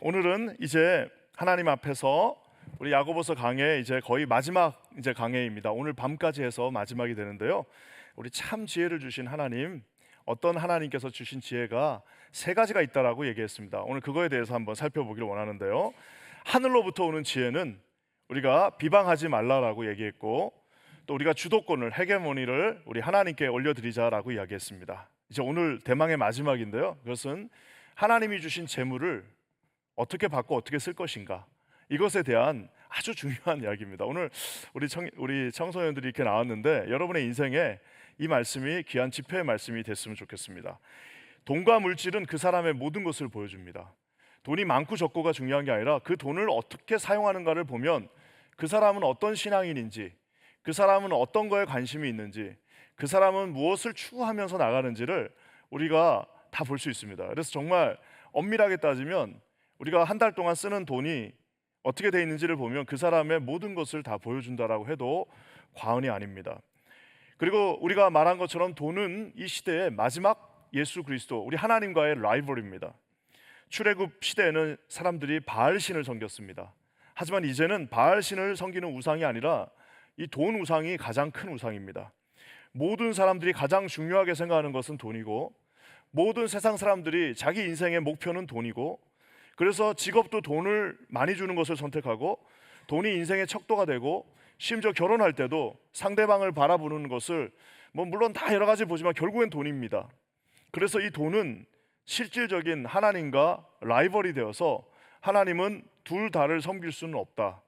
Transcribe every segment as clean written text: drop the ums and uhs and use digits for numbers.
오늘은 이제 하나님 앞에서 우리 야고보서 강의 이제 거의 마지막 이제 강의입니다. 오늘 밤까지 해서 마지막이 되는데요. 우리 참 지혜를 주신 하나님, 어떤 하나님께서 주신 지혜가 세 가지가 있다라고 얘기했습니다. 오늘 그거에 대해서 한번 살펴보기를 원하는데요. 하늘로부터 오는 지혜는 우리가 비방하지 말라라고 얘기했고, 또 우리가 주도권을, 헤게모니를 우리 하나님께 올려드리자라고 이야기했습니다. 이제 오늘 대망의 마지막인데요. 그것은 하나님이 주신 재물을 어떻게 받고 어떻게 쓸 것인가, 이것에 대한 아주 중요한 이야기입니다. 오늘 우리 청소년들이 이렇게 나왔는데 여러분의 인생에 이 말씀이 귀한 지표의 말씀이 됐으면 좋겠습니다. 돈과 물질은 그 사람의 모든 것을 보여줍니다. 돈이 많고 적고가 중요한 게 아니라 그 돈을 어떻게 사용하는가를 보면 그 사람은 어떤 신앙인인지, 그 사람은 어떤 거에 관심이 있는지, 그 사람은 무엇을 추구하면서 나가는지를 우리가 다 볼 수 있습니다. 그래서 정말 엄밀하게 따지면 우리가 한 달 동안 쓰는 돈이 어떻게 돼 있는지를 보면 그 사람의 모든 것을 다 보여준다라고 해도 과언이 아닙니다. 그리고 우리가 말한 것처럼 돈은 이 시대의 마지막 예수 그리스도, 우리 하나님과의 라이벌입니다. 출애굽 시대에는 사람들이 바알신을 섬겼습니다. 하지만 이제는 바알신을 섬기는 우상이 아니라 이 돈 우상이 가장 큰 우상입니다. 모든 사람들이 가장 중요하게 생각하는 것은 돈이고, 모든 세상 사람들이 자기 인생의 목표는 돈이고, 그래서 직업도 돈을 많이 주는 것을 선택하고, 돈이 인생의 척도가 되고, 심지어 결혼할 때도 상대방을 바라보는 것을 물론 다 여러 가지 보지만 결국엔 돈입니다. 그래서 이 돈은 실질적인 하나님과 라이벌이 되어서 하나님은 둘 다를 섬길 수는 없다,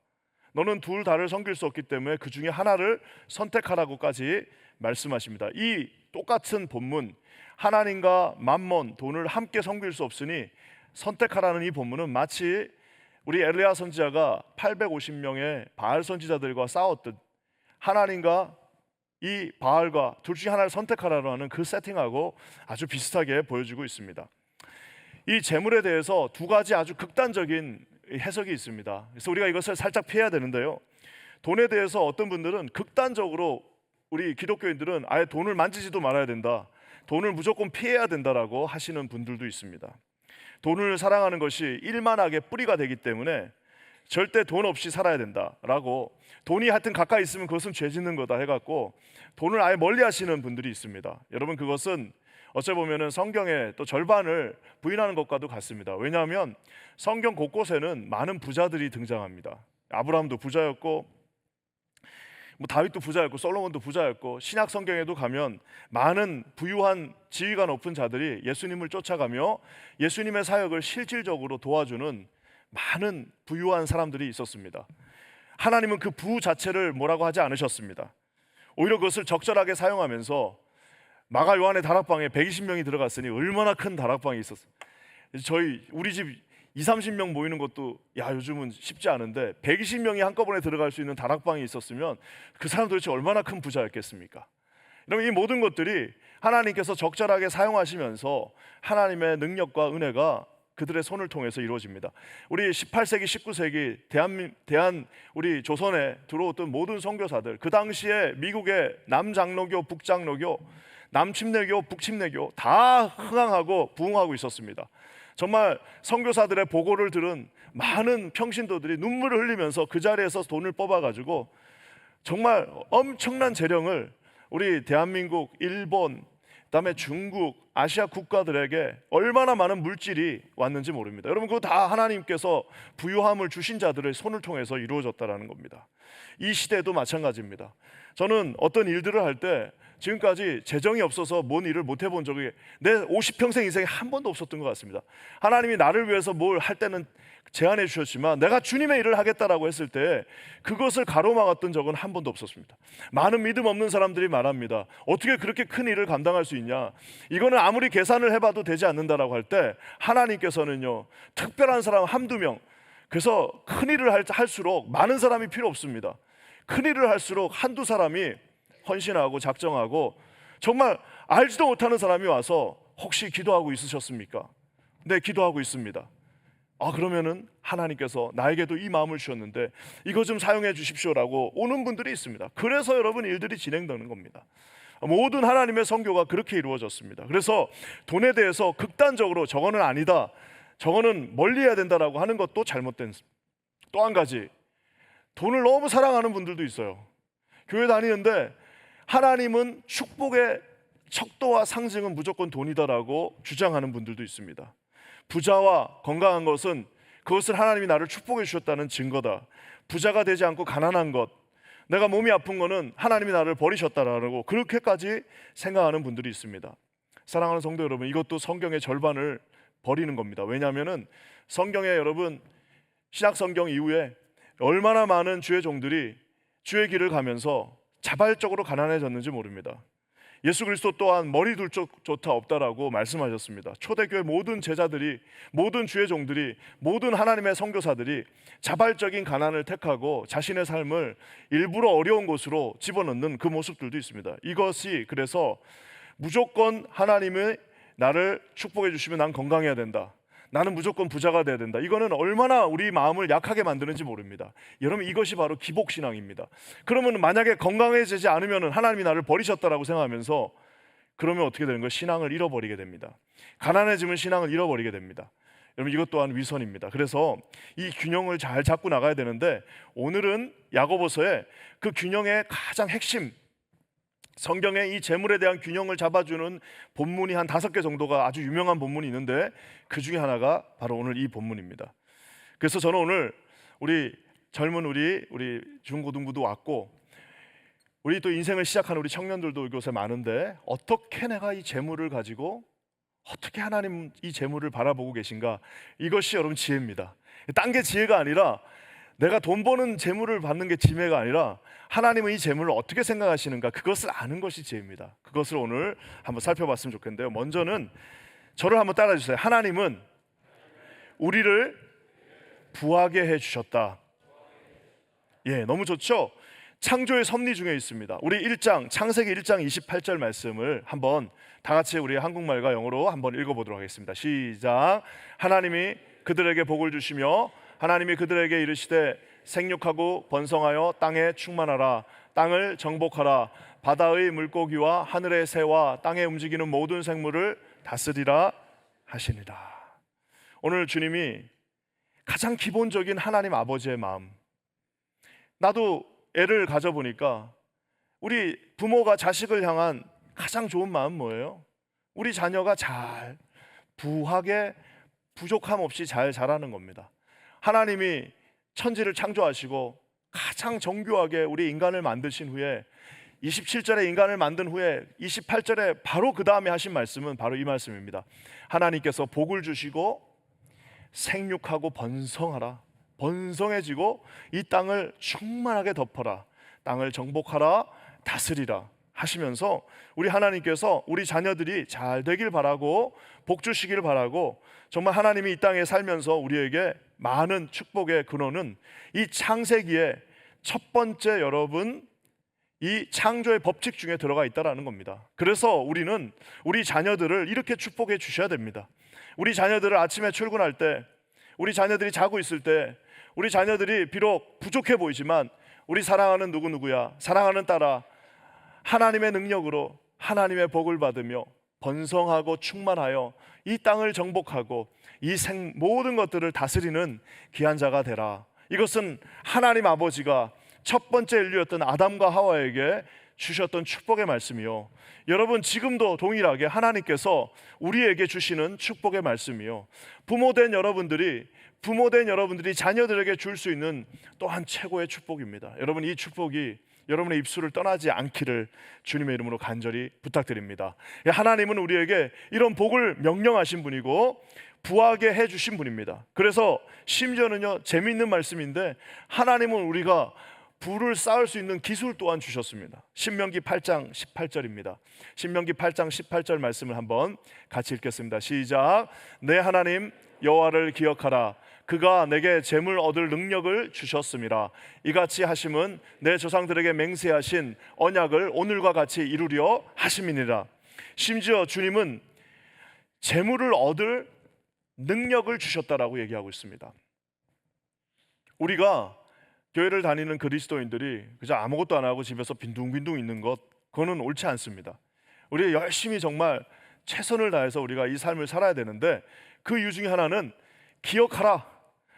너는 둘 다를 섬길 수 없기 때문에 그 중에 하나를 선택하라고까지 말씀하십니다. 이 똑같은 본문, 하나님과 맘몬, 돈을 함께 섬길 수 없으니 선택하라는 이 본문은 마치 우리 엘리야 선지자가 850명의 바알 선지자들과 싸웠듯 하나님과 이 바알과 둘 중에 하나를 선택하라는 그 세팅하고 아주 비슷하게 보여주고 있습니다. 이 재물에 대해서 두 가지 아주 극단적인 해석이 있습니다. 그래서 우리가 이것을 살짝 피해야 되는데요. 돈에 대해서 어떤 분들은 극단적으로, 우리 기독교인들은 아예 돈을 만지지도 말아야 된다, 돈을 무조건 피해야 된다라고 하시는 분들도 있습니다. 돈을 사랑하는 것이 일만하게 뿌리가 되기 때문에 절대 돈 없이 살아야 된다라고, 돈이 하여튼 가까이 있으면 그것은 죄 짓는 거다 해갖고 돈을 아예 멀리 하시는 분들이 있습니다. 여러분, 그것은 어찌 보면은 성경의 또 절반을 부인하는 것과도 같습니다. 왜냐하면 성경 곳곳에는 많은 부자들이 등장합니다. 아브라함도 부자였고, 다윗도 부자였고, 솔로몬도 부자였고, 신약 성경에도 가면 많은 부유한 지위가 높은 자들이 예수님을 쫓아가며 예수님의 사역을 실질적으로 도와주는 많은 부유한 사람들이 있었습니다. 하나님은 그 부 자체를 뭐라고 하지 않으셨습니다. 오히려 그것을 적절하게 사용하면서 마가 요한의 다락방에 120명이 들어갔으니 얼마나 큰 다락방이 있었어요. 우리 집 20-30명 모이는 것도 요즘은 쉽지 않은데 120명이 한꺼번에 들어갈 수 있는 다락방이 있었으면 그 사람 도대체 얼마나 큰 부자였겠습니까? 그러면 이 모든 것들이 하나님께서 적절하게 사용하시면서 하나님의 능력과 은혜가 그들의 손을 통해서 이루어집니다. 우리 18세기, 19세기 우리 조선에 들어왔던 모든 선교사들, 그 당시에 미국의 남장로교, 북장로교, 남침례교, 북침례교 다 흥황하고 부흥하고 있었습니다. 정말 선교사들의 보고를 들은 많은 평신도들이 눈물을 흘리면서 그 자리에서 돈을 뽑아가지고 정말 엄청난 재령을 우리 대한민국, 일본, 그다음에 중국, 아시아 국가들에게 얼마나 많은 물질이 왔는지 모릅니다. 여러분, 그거 다 하나님께서 부유함을 주신 자들의 손을 통해서 이루어졌다는 겁니다. 이 시대도 마찬가지입니다. 저는 어떤 일들을 할 때 지금까지 재정이 없어서 뭔 일을 못 해본 적이 내 50평생 인생에 한 번도 없었던 것 같습니다. 하나님이 나를 위해서 뭘 할 때는 제안해 주셨지만 내가 주님의 일을 하겠다라고 했을 때 그것을 가로막았던 적은 한 번도 없었습니다. 많은 믿음 없는 사람들이 말합니다. 어떻게 그렇게 큰 일을 감당할 수 있냐, 이거는 아무리 계산을 해봐도 되지 않는다라고 할 때 하나님께서는요, 특별한 사람 한두 명, 그래서 큰 일을 할수록 많은 사람이 필요 없습니다. 큰 일을 할수록 한두 사람이 헌신하고 작정하고, 정말 알지도 못하는 사람이 와서 혹시 기도하고 있으셨습니까? 네, 기도하고 있습니다. 그러면은 하나님께서 나에게도 이 마음을 주셨는데 이거 좀 사용해 주십시오라고 오는 분들이 있습니다. 그래서 여러분, 일들이 진행되는 겁니다. 모든 하나님의 선교가 그렇게 이루어졌습니다. 그래서 돈에 대해서 극단적으로 저거는 아니다, 저거는 멀리해야 된다라고 하는 것도 잘못된. 또 한 가지, 돈을 너무 사랑하는 분들도 있어요. 교회 다니는데 하나님은 축복의 척도와 상징은 무조건 돈이다라고 주장하는 분들도 있습니다. 부자와 건강한 것은 그것을 하나님이 나를 축복해 주셨다는 증거다. 부자가 되지 않고 가난한 것, 내가 몸이 아픈 거는 하나님이 나를 버리셨다라고 그렇게까지 생각하는 분들이 있습니다. 사랑하는 성도 여러분, 이것도 성경의 절반을 버리는 겁니다. 왜냐하면은 성경에 여러분 신약 성경 이후에 얼마나 많은 주의 종들이 주의 길을 가면서 자발적으로 가난해졌는지 모릅니다. 예수 그리스도 또한 머리 둘 조차 없다라고 말씀하셨습니다. 초대교회 모든 제자들이, 모든 주의 종들이, 모든 하나님의 선교사들이 자발적인 가난을 택하고 자신의 삶을 일부러 어려운 곳으로 집어넣는 그 모습들도 있습니다. 이것이 그래서 무조건 하나님이 나를 축복해 주시면 난 건강해야 된다, 나는 무조건 부자가 돼야 된다, 이거는 얼마나 우리 마음을 약하게 만드는지 모릅니다. 여러분, 이것이 바로 기복신앙입니다. 그러면 만약에 건강해지지 않으면 하나님이 나를 버리셨다라고 생각하면서, 그러면 어떻게 되는 거예요? 신앙을 잃어버리게 됩니다. 가난해지면 신앙을 잃어버리게 됩니다. 여러분, 이것 또한 위선입니다. 그래서 이 균형을 잘 잡고 나가야 되는데, 오늘은 야고보서의 그 균형의 가장 핵심, 성경에 이 재물에 대한 균형을 잡아주는 본문이 한 5개 정도가 아주 유명한 본문이 있는데, 그 중에 하나가 바로 오늘 이 본문입니다. 그래서 저는 오늘 우리 젊은 우리 중고등부도 왔고, 우리 또 인생을 시작하는 우리 청년들도 이곳에 많은데, 어떻게 내가 이 재물을 가지고 어떻게 하나님 이 재물을 바라보고 계신가, 이것이 여러분 지혜입니다. 딴 게 지혜가 아니라, 내가 돈 버는 재물을 받는 게 지혜가 아니라 하나님은 이 재물을 어떻게 생각하시는가, 그것을 아는 것이 지혜입니다. 그것을 오늘 한번 살펴봤으면 좋겠는데요. 먼저는 저를 한번 따라 주세요. 하나님은 우리를 부하게 해주셨다. 예, 너무 좋죠? 창조의 섭리 중에 있습니다. 우리 창세기 1장 28절 말씀을 한번 다 같이 우리 한국말과 영어로 한번 읽어보도록 하겠습니다. 시작. 하나님이 그들에게 복을 주시며 하나님이 그들에게 이르시되 생육하고 번성하여 땅에 충만하라. 땅을 정복하라. 바다의 물고기와 하늘의 새와 땅에 움직이는 모든 생물을 다스리라 하시니라. 오늘 주님이 가장 기본적인 하나님 아버지의 마음, 나도 애를 가져보니까 우리 부모가 자식을 향한 가장 좋은 마음 뭐예요? 우리 자녀가 잘 부하게 부족함 없이 잘 자라는 겁니다. 하나님이 천지를 창조하시고 가장 정교하게 우리 인간을 만드신 후에 27절에 인간을 만든 후에 28절에 바로 그 다음에 하신 말씀은 바로 이 말씀입니다. 하나님께서 복을 주시고 생육하고 번성하라. 번성해지고 이 땅을 충만하게 덮어라. 땅을 정복하라. 다스리라 하시면서 우리 하나님께서 우리 자녀들이 잘 되길 바라고 복 주시길 바라고, 정말 하나님이 이 땅에 살면서 우리에게 많은 축복의 근원은 이 창세기의 첫 번째 여러분 이 창조의 법칙 중에 들어가 있다라는 겁니다. 그래서 우리는 우리 자녀들을 이렇게 축복해 주셔야 됩니다. 우리 자녀들을 아침에 출근할 때, 우리 자녀들이 자고 있을 때, 우리 자녀들이 비록 부족해 보이지만 우리 사랑하는 누구누구야, 사랑하는 딸아, 하나님의 능력으로 하나님의 복을 받으며 번성하고 충만하여 이 땅을 정복하고 이 모든 것들을 다스리는 귀한 자가 되라. 이것은 하나님 아버지가 첫 번째 인류였던 아담과 하와에게 주셨던 축복의 말씀이요, 여러분 지금도 동일하게 하나님께서 우리에게 주시는 축복의 말씀이요, 부모된 여러분들이 자녀들에게 줄 수 있는 또한 최고의 축복입니다. 여러분, 이 축복이 여러분의 입술을 떠나지 않기를 주님의 이름으로 간절히 부탁드립니다. 하나님은 우리에게 이런 복을 명령하신 분이고 부하게 해주신 분입니다. 그래서 심지어는요, 재미있는 말씀인데 하나님은 우리가 부를 쌓을 수 있는 기술 또한 주셨습니다. 신명기 8장 18절입니다. 신명기 8장 18절 말씀을 한번 같이 읽겠습니다. 시작. 내 하나님 여호와를 기억하라. 그가 내게 재물 얻을 능력을 주셨음이라. 이같이 하심은 내 조상들에게 맹세하신 언약을 오늘과 같이 이루려 하심이니라. 심지어 주님은 재물을 얻을 능력을 주셨다라고 얘기하고 있습니다. 우리가 교회를 다니는 그리스도인들이 그저 아무것도 안 하고 집에서 빈둥빈둥 있는 것, 그거는 옳지 않습니다. 우리 열심히 정말 최선을 다해서 우리가 이 삶을 살아야 되는데, 그 이유 중에 하나는 기억하라.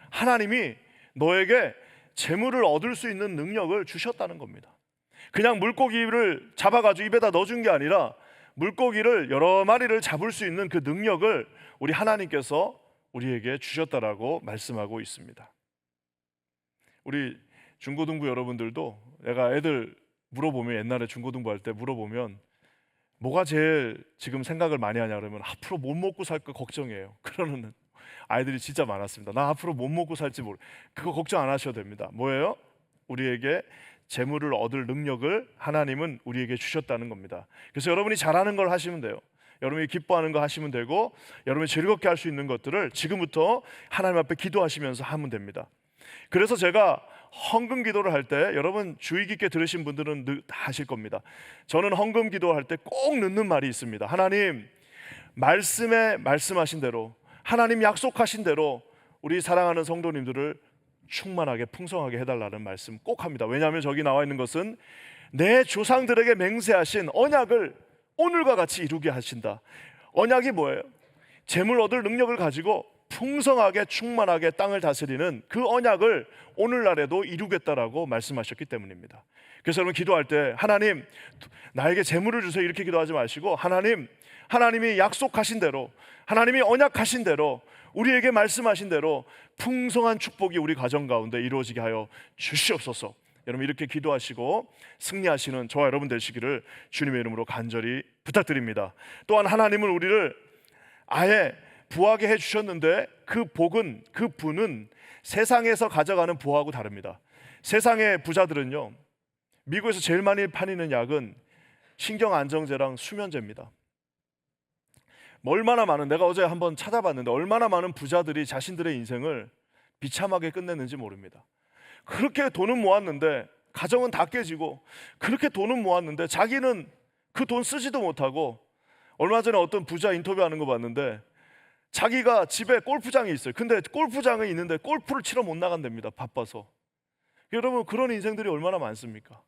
하나님이 너에게 재물을 얻을 수 있는 능력을 주셨다는 겁니다. 그냥 물고기를 잡아가지고 입에다 넣어준 게 아니라 물고기를 여러 마리를 잡을 수 있는 그 능력을 우리 하나님께서 우리에게 주셨다라고 말씀하고 있습니다. 우리 중고등부 여러분들도 내가 애들 물어보면, 옛날에 중고등부 할 때 물어보면 뭐가 제일 지금 생각을 많이 하냐 그러면 앞으로 못 먹고 살까 걱정이에요. 그러는 아이들이 진짜 많았습니다. 나 앞으로 못 먹고 살지 모르. 그거 걱정 안 하셔도 됩니다. 뭐예요? 우리에게 재물을 얻을 능력을 하나님은 우리에게 주셨다는 겁니다. 그래서 여러분이 잘하는 걸 하시면 돼요. 여러분이 기뻐하는 거 하시면 되고, 여러분이 즐겁게 할 수 있는 것들을 지금부터 하나님 앞에 기도하시면서 하면 됩니다. 그래서 제가 헌금 기도를 할 때, 여러분 주의 깊게 들으신 분들은 다 아실 겁니다. 저는 헌금 기도할 때 꼭 넣는 말이 있습니다. 하나님, 말씀에 말씀하신 대로, 하나님 약속하신 대로 우리 사랑하는 성도님들을 충만하게 풍성하게 해달라는 말씀 꼭 합니다. 왜냐하면 저기 나와 있는 것은 내 조상들에게 맹세하신 언약을 오늘과 같이 이루게 하신다. 언약이 뭐예요? 재물 얻을 능력을 가지고 풍성하게 충만하게 땅을 다스리는 그 언약을 오늘날에도 이루겠다라고 말씀하셨기 때문입니다. 그래서 여러분 기도할 때 하나님 나에게 재물을 주세요 이렇게 기도하지 마시고, 하나님이 약속하신 대로, 하나님이 언약하신 대로, 우리에게 말씀하신 대로 풍성한 축복이 우리 가정 가운데 이루어지게 하여 주시옵소서. 여러분 이렇게 기도하시고 승리하시는 저와 여러분 되시기를 주님의 이름으로 간절히 부탁드립니다. 또한 하나님은 우리를 아예 부하게 해주셨는데 그 복은, 그 부는 세상에서 가져가는 부하고 다릅니다. 세상의 부자들은요, 미국에서 제일 많이 팔리는 약은 신경안정제랑 수면제입니다. 얼마나 많은, 내가 어제 한번 찾아봤는데 얼마나 많은 부자들이 자신들의 인생을 비참하게 끝냈는지 모릅니다. 그렇게 돈은 모았는데 가정은 다 깨지고, 그렇게 돈은 모았는데 자기는 그 돈 쓰지도 못하고, 얼마 전에 어떤 부자 인터뷰하는 거 봤는데 자기가 집에 골프장이 있어요. 근데 골프장이 있는데 골프를 치러 못 나간답니다. 바빠서. 여러분 그런 인생들이 얼마나 많습니까?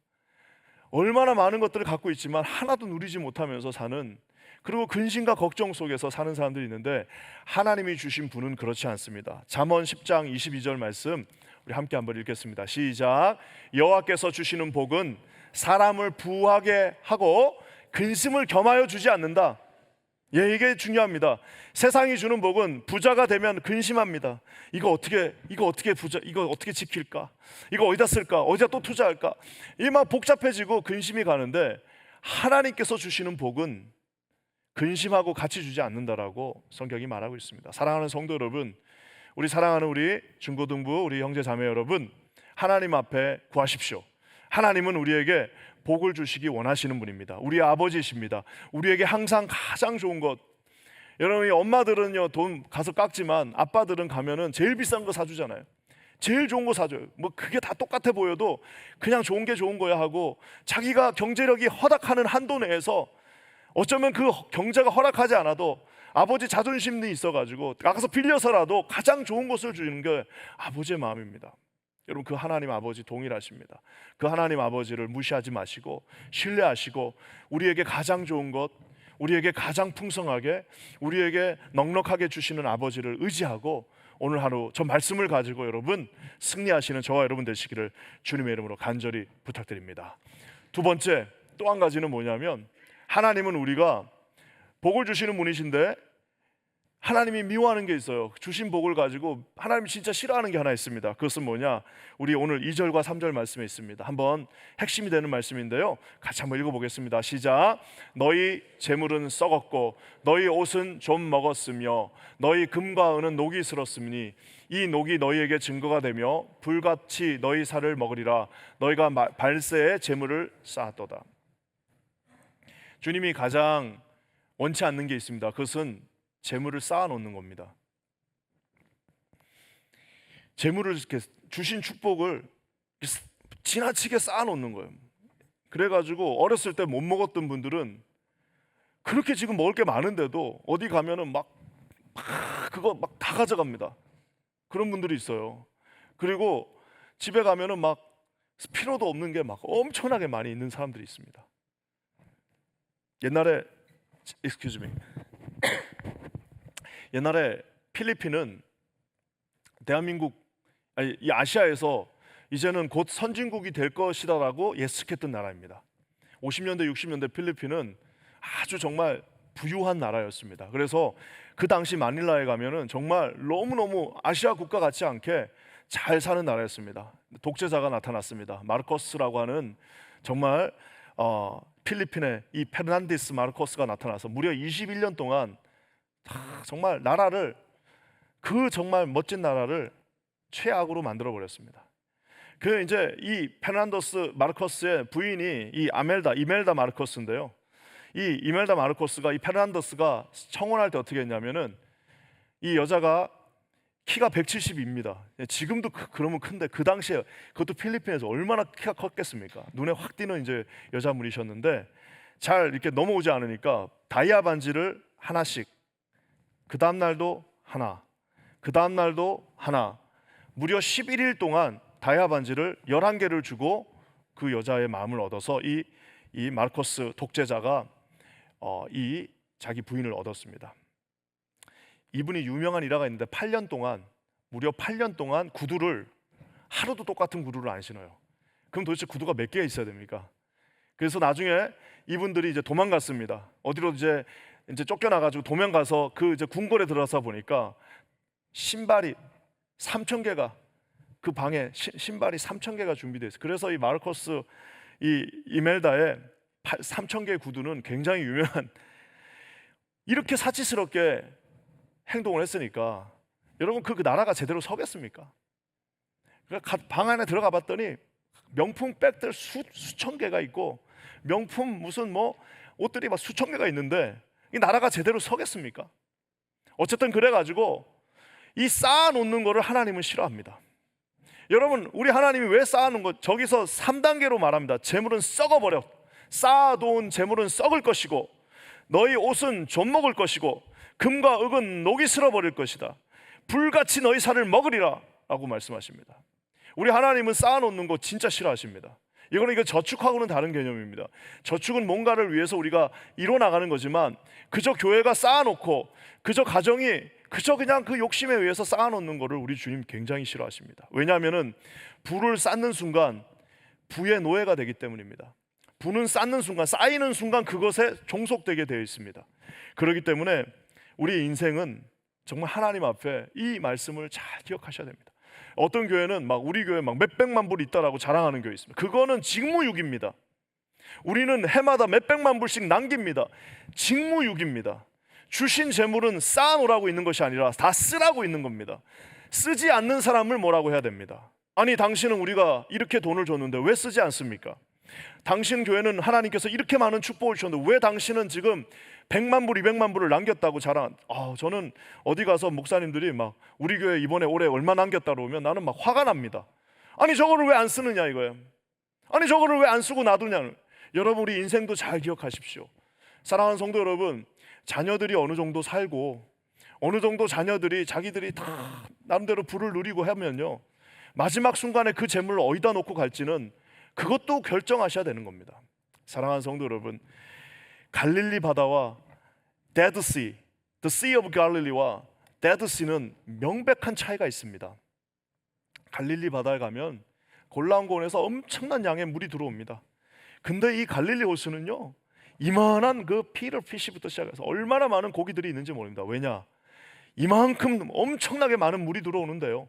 얼마나 많은 것들을 갖고 있지만 하나도 누리지 못하면서 사는, 그리고 근심과 걱정 속에서 사는 사람들이 있는데 하나님이 주신 분은 그렇지 않습니다. 잠언 10장 22절 말씀 우리 함께 한번 읽겠습니다. 시작. 여호와께서 주시는 복은 사람을 부하게 하고 근심을 겸하여 주지 않는다. 예, 이게 중요합니다. 세상이 주는 복은 부자가 되면 근심합니다. 이거 어떻게 지킬까? 이거 어디다 쓸까? 어디다 또 투자할까? 이 막 복잡해지고 근심이 가는데, 하나님께서 주시는 복은 근심하고 같이 주지 않는다라고 성경이 말하고 있습니다. 사랑하는 성도 여러분, 우리 사랑하는 우리 중고등부 우리 형제 자매 여러분, 하나님 앞에 구하십시오. 하나님은 우리에게 복을 주시기 원하시는 분입니다. 우리 아버지이십니다. 우리에게 항상 가장 좋은 것, 여러분이 엄마들은요 돈 가서 깎지만 아빠들은 가면은 제일 비싼 거 사주잖아요. 제일 좋은 거 사줘요. 뭐 그게 다 똑같아 보여도 그냥 좋은 게 좋은 거야 하고, 자기가 경제력이 허락하는 한도 내에서, 어쩌면 그 경제가 허락하지 않아도 아버지 자존심이 있어가지고 나가서 빌려서라도 가장 좋은 것을 주는 게 아버지의 마음입니다. 여러분 그 하나님 아버지 동일하십니다. 그 하나님 아버지를 무시하지 마시고 신뢰하시고, 우리에게 가장 좋은 것, 우리에게 가장 풍성하게, 우리에게 넉넉하게 주시는 아버지를 의지하고 오늘 하루 저 말씀을 가지고 여러분 승리하시는 저와 여러분 되시기를 주님의 이름으로 간절히 부탁드립니다. 두 번째, 또 한 가지는 뭐냐면, 하나님은 우리가 복을 주시는 분이신데 하나님이 미워하는 게 있어요. 주신 복을 가지고 하나님이 진짜 싫어하는 게 하나 있습니다. 그것은 뭐냐? 우리 오늘 2절과 3절 말씀에 있습니다. 한번 핵심이 되는 말씀인데요, 같이 한번 읽어보겠습니다. 시작. 너희 재물은 썩었고 너희 옷은 좀 먹었으며 너희 금과 은은 녹이 슬었으니 이 녹이 너희에게 증거가 되며 불같이 너희 살을 먹으리라. 너희가 발새에 재물을 쌓았도다. 주님이 가장 원치 않는 게 있습니다. 그것은 재물을 쌓아놓는 겁니다. 재물을 이렇게 주신 축복을 지나치게 쌓아놓는 거예요. 그래가지고 어렸을 때 못 먹었던 분들은 그렇게 지금 먹을 게 많은데도 어디 가면은 그거 막 다 가져갑니다. 그런 분들이 있어요. 그리고 집에 가면은 막 필요도 없는 게 막 엄청나게 많이 있는 사람들이 있습니다. 옛날에 필리핀은 대한민국, 아니, 이 아시아에서 이제는 곧 선진국이 될 것이다라고 예측했던 나라입니다. 50년대 60년대 필리핀은 아주 정말 부유한 나라였습니다. 그래서 그 당시 마닐라에 가면은 정말 너무너무 아시아 국가 같지 않게 잘 사는 나라였습니다. 독재자가 나타났습니다. 마르코스라고 하는 정말 필리핀의 이 페르난데스 마르코스가 나타나서 무려 21년 동안 정말 나라를, 그 정말 멋진 나라를 최악으로 만들어 버렸습니다. 그 이제 이 페르난데스 마르코스의 부인이 이 이멜다 마르코스인데요. 이 이멜다 마르코스가 이 페르난데스가 청혼할 때 어떻게 했냐면은 이 여자가 키가 170입니다. 지금도 그러면 큰데 그 당시에 그것도 필리핀에서 얼마나 키가 컸겠습니까? 눈에 확 띄는 이제 여자분이셨는데 잘 이렇게 넘어오지 않으니까 다이아 반지를 하나씩, 그 다음 날도 하나, 그 다음 날도 하나, 무려 11일 동안 다이아 반지를 11개를 주고 그 여자의 마음을 얻어서 이 마르코스 독재자가 이 자기 부인을 얻었습니다. 이분이 유명한 일화가 있는데 8년 동안, 무려 8년 동안 구두를, 하루도 똑같은 구두를 안 신어요. 그럼 도대체 구두가 몇 개가 있어야 됩니까? 그래서 나중에 이분들이 이제 도망갔습니다. 어디로 이제 쫓겨나가지고 도망가서 그 이제 궁궐에 들어가서 보니까 신발이 3,000개가, 그 방에 신발이 3,000개가 준비되어 있어요. 그래서 이 마르코스 이 이멜다의 3,000개의 구두는 굉장히 유명한, 이렇게 사치스럽게 행동을 했으니까 여러분 그 나라가 제대로 서겠습니까? 그러니까 방 안에 들어가 봤더니 명품 백들 수천 개가 있고 명품 무슨 뭐 옷들이 막 수천 개가 있는데 이 나라가 제대로 서겠습니까? 어쨌든 그래가지고 이 쌓아놓는 거를 하나님은 싫어합니다. 여러분, 우리 하나님이 왜 쌓아놓은 거, 저기서 3단계로 말합니다. 재물은 썩어버려. 쌓아놓은 재물은 썩을 것이고 너희 옷은 좀 먹을 것이고 금과 흙은 녹이 쓸어버릴 것이다. 불같이 너희 살을 먹으리라 라고 말씀하십니다. 우리 하나님은 쌓아놓는 거 진짜 싫어하십니다. 이거 저축하고는 다른 개념입니다. 저축은 뭔가를 위해서 우리가 이뤄나가는 거지만 그저 교회가 쌓아놓고 그저 가정이 그저 그냥 그 욕심에 의해서 쌓아놓는 거를 우리 주님 굉장히 싫어하십니다. 왜냐하면 부를 쌓는 순간 부의 노예가 되기 때문입니다. 부는 쌓는 순간, 쌓이는 순간 그것에 종속되게 되어 있습니다. 그렇기 때문에 우리 인생은 정말 하나님 앞에 이 말씀을 잘 기억하셔야 됩니다. 어떤 교회는 막 우리 교회 막 몇백만 불 있다라고 자랑하는 교회 있습니다. 그거는 직무유기입니다. 우리는 해마다 몇백만 불씩 남깁니다. 직무유기입니다. 주신 재물은 쌓아놓으라고 있는 것이 아니라 다 쓰라고 있는 겁니다. 쓰지 않는 사람을 뭐라고 해야 됩니다. 아니, 당신은 우리가 이렇게 돈을 줬는데 왜 쓰지 않습니까? 당신 교회는 하나님께서 이렇게 많은 축복을 주셨는데 왜 당신은 지금 100만 불, 200만 불을 남겼다고 자랑. 저는 어디 가서 목사님들이 막 우리 교회 이번에 올해 얼마 남겼다고 오면 나는 막 화가 납니다. 아니, 저거를 왜 안 쓰느냐 이거예요. 아니, 저거를 왜 안 쓰고 놔두냐. 여러분, 우리 인생도 잘 기억하십시오. 사랑하는 성도 여러분, 자녀들이 어느 정도 살고 어느 정도 자녀들이 자기들이 다 나름대로 부를 누리고 하면요, 마지막 순간에 그 재물을 어디다 놓고 갈지는 그것도 결정하셔야 되는 겁니다. 사랑하는 성도 여러분, 갈릴리 바다와 Dead Sea, The Sea of Galilee와 Dead Sea는 명백한 차이가 있습니다. 갈릴리 바다에 가면 골라온곤에서 엄청난 양의 물이 들어옵니다. 근데 이 갈릴리 호수는요, 이만한 그 피터 피시부터 시작해서 얼마나 많은 고기들이 있는지 모릅니다. 왜냐? 이만큼 엄청나게 많은 물이 들어오는데요,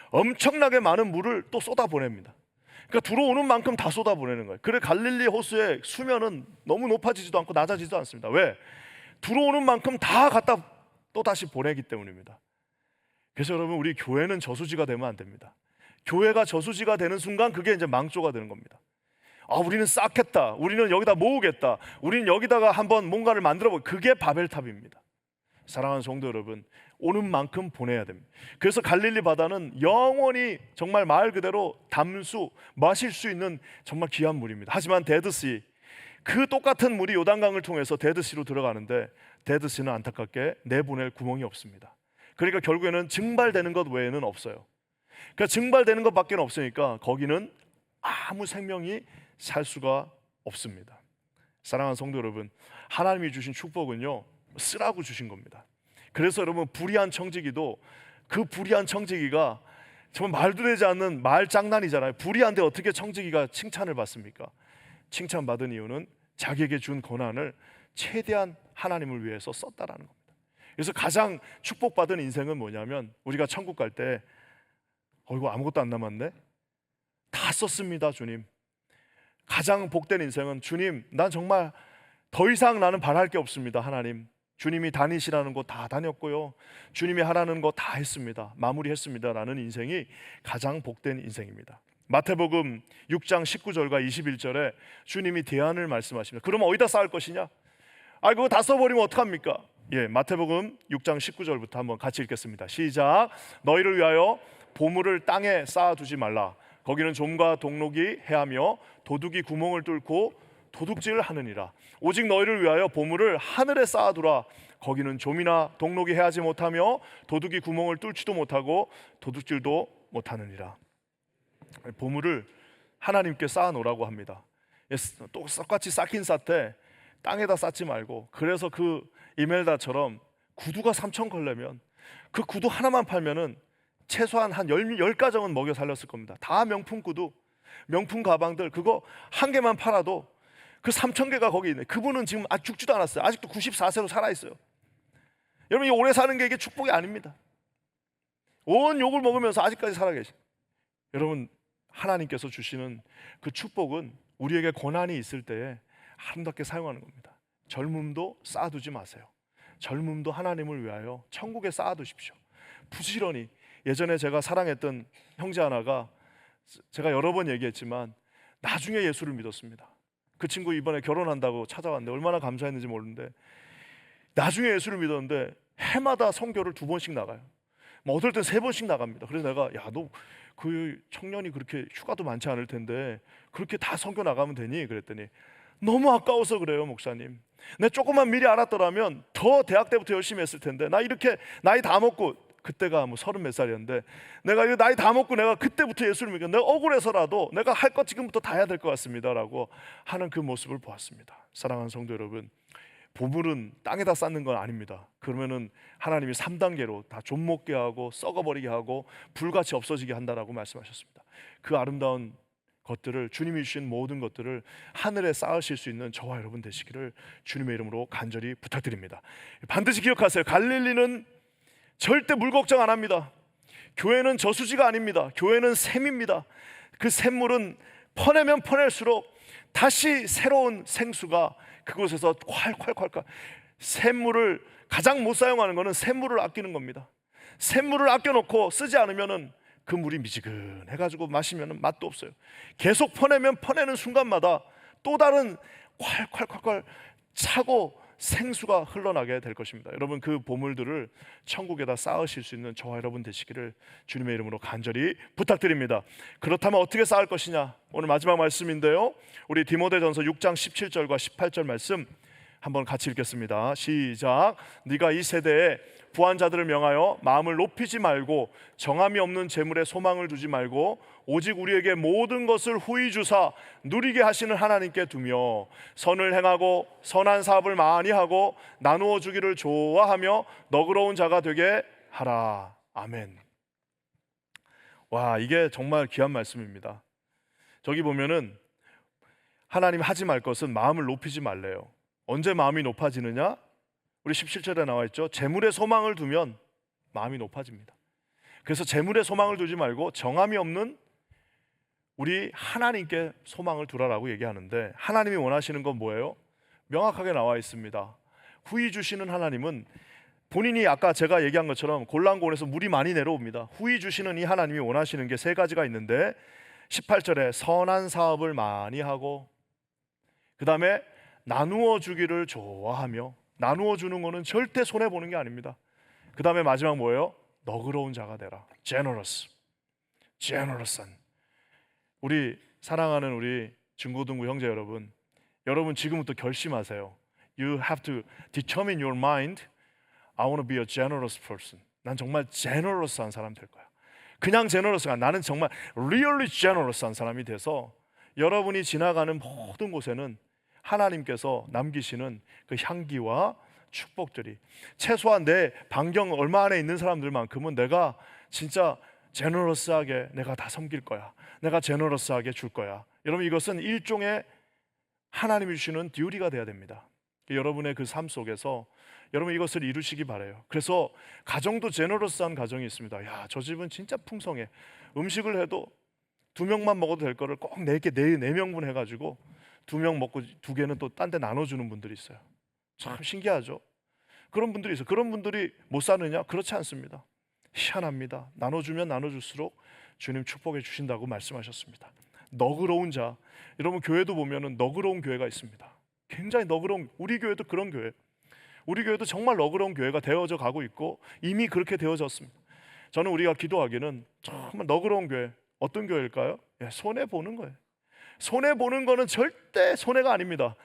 엄청나게 많은 물을 또 쏟아보냅니다. 그러니까 들어오는 만큼 다 쏟아보내는 거예요. 그래 갈릴리 호수의 수면은 너무 높아지지도 않고 낮아지지도 않습니다. 왜? 들어오는 만큼 다 갖다 또 다시 보내기 때문입니다. 그래서 여러분, 우리 교회는 저수지가 되면 안 됩니다. 교회가 저수지가 되는 순간 그게 이제 망조가 되는 겁니다. 우리는 쌓겠다, 우리는 여기다 모으겠다, 우리는 여기다가 한번 뭔가를 만들어 그게 바벨탑입니다. 사랑하는 성도 여러분, 오는 만큼 보내야 됩니다. 그래서 갈릴리 바다는 영원히 정말 말 그대로 담수, 마실 수 있는 정말 귀한 물입니다. 하지만 데드시, 그 똑같은 물이 요단강을 통해서 데드시로 들어가는데 데드시는 안타깝게 내보낼 구멍이 없습니다. 그러니까 결국에는 증발되는 것 외에는 없어요. 그러니까 증발되는 것밖에 없으니까 거기는 아무 생명이 살 수가 없습니다. 사랑하는 성도 여러분, 하나님이 주신 축복은요, 쓰라고 주신 겁니다. 그래서 여러분, 불의한 청지기도 그 불의한 청지기가 정말 말도 되지 않는 말장난이잖아요. 불의한데 어떻게 청지기가 칭찬을 받습니까? 칭찬받은 이유는 자기에게 준 고난을 최대한 하나님을 위해서 썼다라는 겁니다. 그래서 가장 축복받은 인생은 뭐냐면, 우리가 천국 갈 때 이거 아무것도 안 남았네? 다 썼습니다 주님. 가장 복된 인생은, 주님 난 정말 더 이상 나는 바랄 게 없습니다 하나님. 주님이 다니시라는 곳 다 다녔고요, 주님이 하라는 거 다 했습니다, 마무리했습니다 라는 인생이 가장 복된 인생입니다. 마태복음 6장 19절과 21절에 주님이 대안을 말씀하십니다. 그럼 어디다 쌓을 것이냐? 그거 다 써버리면 어떡합니까? 마태복음 6장 19절부터 한번 같이 읽겠습니다. 시작. 너희를 위하여 보물을 땅에 쌓아두지 말라. 거기는 좀과 동록이 해하며 도둑이 구멍을 뚫고 도둑질을 하느니라. 오직 너희를 위하여 보물을 하늘에 쌓아두라. 거기는 좀이나 동록이 해하지 못하며 도둑이 구멍을 뚫지도 못하고 도둑질도 못하느니라. 보물을 하나님께 쌓아놓으라고 합니다. 또 똑같이 쌓긴 쌓되 땅에다 쌓지 말고, 그래서 그 이멜다처럼 구두가 3천 걸려면 그 구두 하나만 팔면은 최소한 한 10가정은 먹여 살렸을 겁니다. 다 명품 구두, 명품 가방들, 그거 한 개만 팔아도 그 3,000개가 거기 있네. 그분은 지금 아직 죽지도 않았어요. 아직도 94세로 살아있어요. 여러분, 이 오래 사는 게 이게 축복이 아닙니다. 온 욕을 먹으면서 아직까지 살아계시. 여러분, 하나님께서 주시는 그 축복은 우리에게 고난이 있을 때에 아름답게 사용하는 겁니다. 젊음도 쌓아두지 마세요. 젊음도 하나님을 위하여 천국에 쌓아두십시오. 부지런히. 예전에 제가 사랑했던 형제 하나가, 제가 여러 번 얘기했지만 나중에 예수를 믿었습니다. 그 친구 이번에 결혼한다고 찾아왔는데 얼마나 감사했는지 모르는데, 나중에 예수를 믿었는데 해마다 선교를 2번씩 나가요. 뭐 어떨 땐 3번씩 나갑니다. 그래서 내가, 야, 너 그 청년이 그렇게 휴가도 많지 않을 텐데 그렇게 다 선교 나가면 되니? 그랬더니 너무 아까워서 그래요 목사님. 내 조금만 미리 알았더라면 더 대학 때부터 열심히 했을 텐데, 나 이렇게 나이 다 먹고, 그때가 뭐 30몇 살이었는데 내가 이거 나이 다 먹고 내가 그때부터 예수를 믿고 내가 억울해서라도 내가 할 것 지금부터 다 해야 될 것 같습니다 라고 하는 그 모습을 보았습니다. 사랑하는 성도 여러분, 보물은 땅에다 쌓는 건 아닙니다. 그러면은 하나님이 3단계로 다 좀먹게 하고 썩어버리게 하고 불같이 없어지게 한다라고 말씀하셨습니다. 그 아름다운 것들을, 주님이 주신 모든 것들을 하늘에 쌓으실 수 있는 저와 여러분 되시기를 주님의 이름으로 간절히 부탁드립니다. 반드시 기억하세요. 갈릴리는 절대 물 걱정 안 합니다. 교회는 저수지가 아닙니다. 교회는 샘입니다. 그 샘물은 퍼내면 퍼낼수록 다시 새로운 생수가 그곳에서 콸콸콸콸. 샘물을 가장 못 사용하는 것은 샘물을 아끼는 겁니다. 샘물을 아껴놓고 쓰지 않으면은 그 물이 미지근해가지고 마시면 맛도 없어요. 계속 퍼내면 퍼내는 순간마다 또 다른 콸콸콸콸 차고 생수가 흘러나게 될 것입니다. 여러분, 그 보물들을 천국에다 쌓으실 수 있는 저와 여러분 되시기를 주님의 이름으로 간절히 부탁드립니다. 그렇다면 어떻게 쌓을 것이냐? 오늘 마지막 말씀인데요, 우리 디모데전서 6장 17절과 18절 말씀 한번 같이 읽겠습니다. 시작. 네가 이 세대에 부한 자들을 명하여 마음을 높이지 말고 정함이 없는 재물에 소망을 두지 말고 오직 우리에게 모든 것을 후히 주사 누리게 하시는 하나님께 두며 선을 행하고 선한 사업을 많이 하고 나누어 주기를 좋아하며 너그러운 자가 되게 하라. 아멘. 와, 이게 정말 귀한 말씀입니다. 저기 보면은 하나님 하지 말 것은 마음을 높이지 말래요. 언제 마음이 높아지느냐? 우리 17절에 나와 있죠. 재물에 소망을 두면 마음이 높아집니다. 그래서 재물에 소망을 두지 말고 정함이 없는 우리 하나님께 소망을 두라라고 얘기하는데, 하나님이 원하시는 건 뭐예요? 명확하게 나와 있습니다. 후히 주시는 하나님은 본인이 아까 제가 얘기한 것처럼 골란고원에서 물이 많이 내려옵니다. 후히 주시는 이 하나님이 원하시는 게 3가지가 있는데, 18절에 선한 사업을 많이 하고, 그 다음에 나누어 주기를 좋아하며, 나누어 주는 거는 절대 손해 보는 게 아닙니다. 그 다음에 마지막 뭐예요? 너그러운 자가 되라. generous, generous한. 우리 사랑하는 우리 중고등부 형제 여러분, 여러분 지금부터 결심하세요. You have to determine your mind. I want to be a generous person. 난 정말 generous한 사람 될 거야. 그냥 generous가, 나는 정말 really generous한 사람이 돼서 여러분이 지나가는 모든 곳에는 하나님께서 남기시는 그 향기와 축복들이, 최소한 내 반경 얼마 안에 있는 사람들만큼은 내가 진짜 제너러스하게 내가 다 섬길 거야. 내가 제너러스하게 줄 거야. 여러분, 이것은 일종의 하나님이 주시는 듀티가 돼야 됩니다. 여러분의 그 삶 속에서 여러분 이것을 이루시기 바라요. 그래서 가정도 제너러스한 가정이 있습니다. 야, 저 집은 진짜 풍성해. 음식을 해도 2명만 먹어도 될 거를 꼭 4개, 4명분 해가지고 2명 먹고 2개는 또 딴 데 나눠주는 분들이 있어요. 참 신기하죠. 그런 분들이 있어요. 그런 분들이 못 사느냐? 그렇지 않습니다. 희한합니다. 나눠주면 나눠줄수록 주님 축복해 주신다고 말씀하셨습니다. 너그러운 자, 여러분 교회도 보면은 너그러운 교회가 있습니다. 굉장히 너그러운, 우리 교회도 그런 교회, 우리 교회도 정말 너그러운 교회가 되어져 가고 있고 이미 그렇게 되어졌습니다. 저는 우리가 기도하기는 정말 너그러운 교회, 어떤 교회일까요? 손해 보는 거예요. 손해 보는 거는 절대 손해가 아닙니다.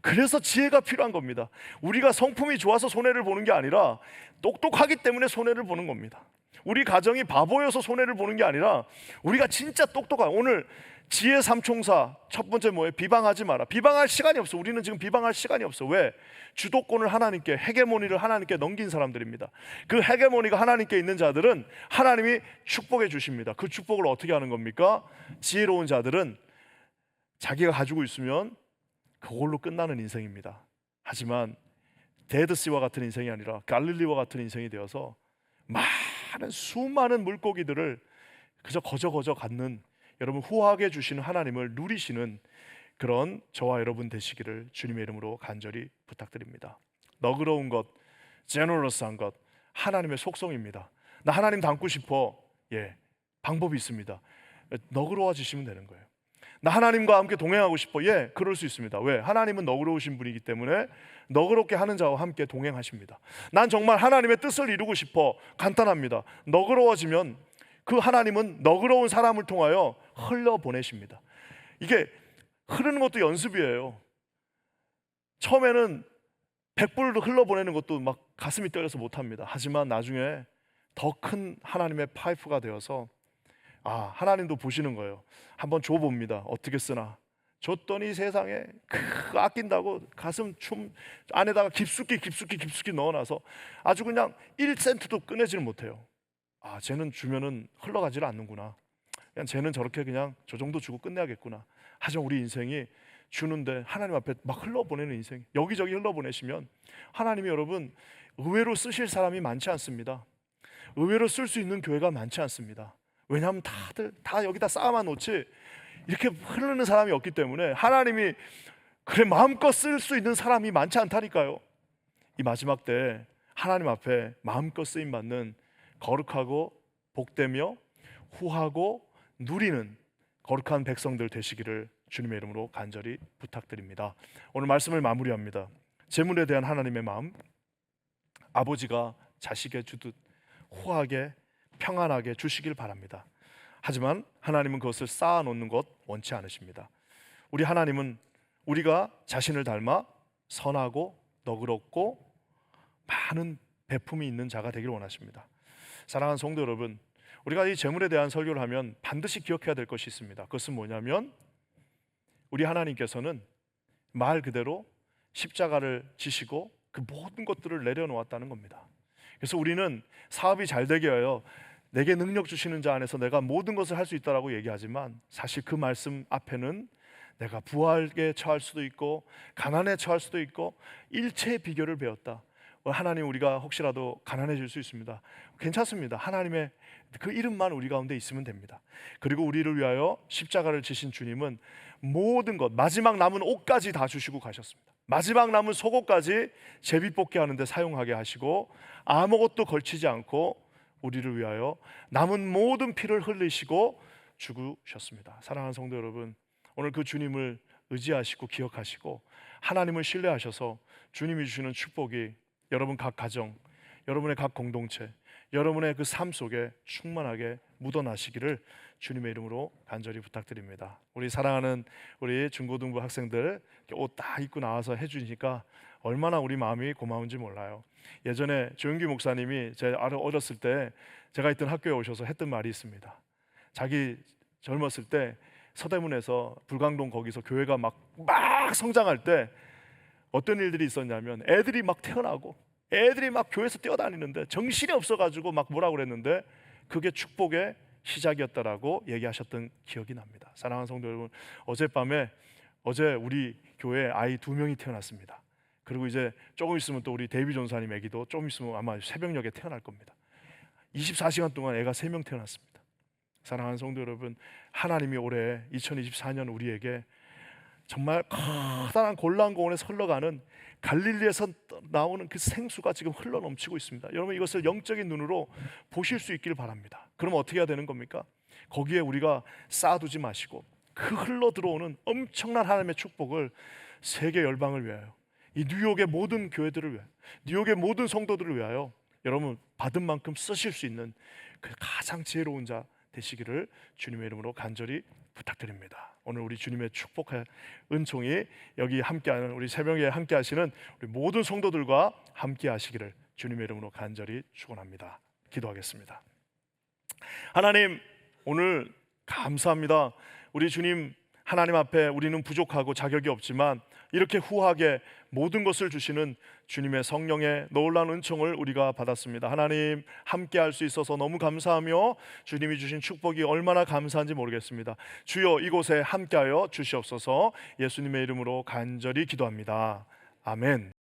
그래서 지혜가 필요한 겁니다. 우리가 성품이 좋아서 손해를 보는 게 아니라 똑똑하기 때문에 손해를 보는 겁니다. 우리 가정이 바보여서 손해를 보는 게 아니라 우리가 진짜 똑똑한, 오늘 지혜 삼총사 첫 번째 뭐예요? 비방하지 마라. 비방할 시간이 없어. 우리는 지금 비방할 시간이 없어. 왜? 주도권을 하나님께, 헤게모니를 하나님께 넘긴 사람들입니다. 그 헤게모니가 하나님께 있는 자들은 하나님이 축복해 주십니다. 그 축복을 어떻게 하는 겁니까? 지혜로운 자들은 자기가 가지고 있으면 그걸로 끝나는 인생입니다. 하지만 데드시와 같은 인생이 아니라 갈릴리와 같은 인생이 되어서 많은 수많은 물고기들을 그저 거저 갖는, 여러분 후하게 주시는 하나님을 누리시는 그런 저와 여러분 되시기를 주님의 이름으로 간절히 부탁드립니다. 너그러운 것, 제너러스한 것, 하나님의 속성입니다. 나 하나님 닮고 싶어. 방법이 있습니다. 너그러워지시면 되는 거예요. 나 하나님과 함께 동행하고 싶어. 그럴 수 있습니다. 왜? 하나님은 너그러우신 분이기 때문에 너그럽게 하는 자와 함께 동행하십니다. 난 정말 하나님의 뜻을 이루고 싶어. 간단합니다. 너그러워지면 그 하나님은 너그러운 사람을 통하여 흘려보내십니다. 이게 흐르는 것도 연습이에요. 처음에는 100불도 흘러보내는 것도 막 가슴이 떨려서 못합니다. 하지만 나중에 더 큰 하나님의 파이프가 되어서 하나님도 보시는 거예요. 한번 줘봅니다. 어떻게 쓰나. 줬더니 세상에 아낀다고 가슴 춤 안에다가 깊숙이 넣어놔서 아주 그냥 1센트도 꺼내지를 못해요. 쟤는 주면은 흘러가지를 않는구나. 그냥 쟤는 저렇게 그냥 저 정도 주고 끝내야겠구나. 하지만 우리 인생이 주는데 하나님 앞에 막 흘러보내는 인생, 여기저기 흘러보내시면 하나님이 여러분 의외로 쓰실 사람이 많지 않습니다. 의외로 쓸 수 있는 교회가 많지 않습니다. 왜냐하면 다들 다 여기다 쌓아만 놓지 이렇게 흐르는 사람이 없기 때문에 하나님이 그래 마음껏 쓸 수 있는 사람이 많지 않다니까요. 이 마지막 때 하나님 앞에 마음껏 쓰임 받는 거룩하고 복되며 후하고 누리는 거룩한 백성들 되시기를 주님의 이름으로 간절히 부탁드립니다. 오늘 말씀을 마무리합니다. 재물에 대한 하나님의 마음, 아버지가 자식에 주듯 후하게 평안하게 주시길 바랍니다. 하지만 하나님은 그것을 쌓아놓는 것 원치 않으십니다. 우리 하나님은 우리가 자신을 닮아 선하고 너그럽고 많은 배품이 있는 자가 되기를 원하십니다. 사랑하는 성도 여러분, 우리가 이 재물에 대한 설교를 하면 반드시 기억해야 될 것이 있습니다. 그것은 뭐냐면 우리 하나님께서는 말 그대로 십자가를 지시고 그 모든 것들을 내려놓았다는 겁니다. 그래서 우리는 사업이 잘 되게 하여 내게 능력 주시는 자 안에서 내가 모든 것을 할 수 있다라고 얘기하지만 사실 그 말씀 앞에는 내가 부하게 처할 수도 있고 가난에 처할 수도 있고 일체의 비결을 배웠다. 하나님, 우리가 혹시라도 가난해질 수 있습니다. 괜찮습니다. 하나님의 그 이름만 우리 가운데 있으면 됩니다. 그리고 우리를 위하여 십자가를 지신 주님은 모든 것, 마지막 남은 옷까지 다 주시고 가셨습니다. 마지막 남은 속옷까지 제비 뽑기 하는데 사용하게 하시고 아무것도 걸치지 않고 우리를 위하여 남은 모든 피를 흘리시고 죽으셨습니다. 사랑하는 성도 여러분, 오늘 그 주님을 의지하시고 기억하시고 하나님을 신뢰하셔서 주님이 주시는 축복이 여러분 각 가정, 여러분의 각 공동체, 여러분의 그 삶 속에 충만하게 묻어나시기를 주님의 이름으로 간절히 부탁드립니다. 우리 사랑하는 우리 중고등부 학생들 옷 다 입고 나와서 해주니까 얼마나 우리 마음이 고마운지 몰라요. 예전에 조영기 목사님이 제가 어렸을 때 제가 있던 학교에 오셔서 했던 말이 있습니다. 자기 젊었을 때 서대문에서 불광동 거기서 교회가 막 성장할 때 어떤 일들이 있었냐면 애들이 막 태어나고 애들이 막 교회에서 뛰어다니는데 정신이 없어가지고 막 뭐라고 그랬는데 그게 축복의 시작이었다라고 얘기하셨던 기억이 납니다. 사랑하는 성도 여러분, 어제 우리 교회에 아이 2명이 태어났습니다. 그리고 이제 조금 있으면 또 우리 데이비 전사님 아기도 조금 있으면 아마 새벽녘에 태어날 겁니다. 24시간 동안 애가 3명 태어났습니다. 사랑하는 성도 여러분, 하나님이 올해 2024년 우리에게 정말 커다란 골란공원에서 흘러가는 갈릴리에서 나오는 그 생수가 지금 흘러넘치고 있습니다. 여러분, 이것을 영적인 눈으로 보실 수 있기를 바랍니다. 그럼 어떻게 해야 되는 겁니까? 거기에 우리가 쌓아두지 마시고 그 흘러 들어오는 엄청난 하나님의 축복을 세계 열방을 위하여, 이 뉴욕의 모든 교회들을 위하여, 뉴욕의 모든 성도들을 위하여 여러분 받은 만큼 쓰실 수 있는 그 가장 지혜로운 자 되시기를 주님의 이름으로 간절히 부탁드립니다. 오늘 우리 주님의 축복의 은총이 여기 함께하는 우리 새벽에 함께하시는 우리 모든 성도들과 함께하시기를 주님의 이름으로 간절히 축원합니다. 기도하겠습니다. 하나님, 오늘 감사합니다. 우리 주님 하나님 앞에 우리는 부족하고 자격이 없지만 이렇게 후하게 모든 것을 주시는 주님의 성령의 놀라운 은총을 우리가 받았습니다. 하나님, 함께 할 수 있어서 너무 감사하며 주님이 주신 축복이 얼마나 감사한지 모르겠습니다. 주여, 이곳에 함께하여 주시옵소서. 예수님의 이름으로 간절히 기도합니다. 아멘.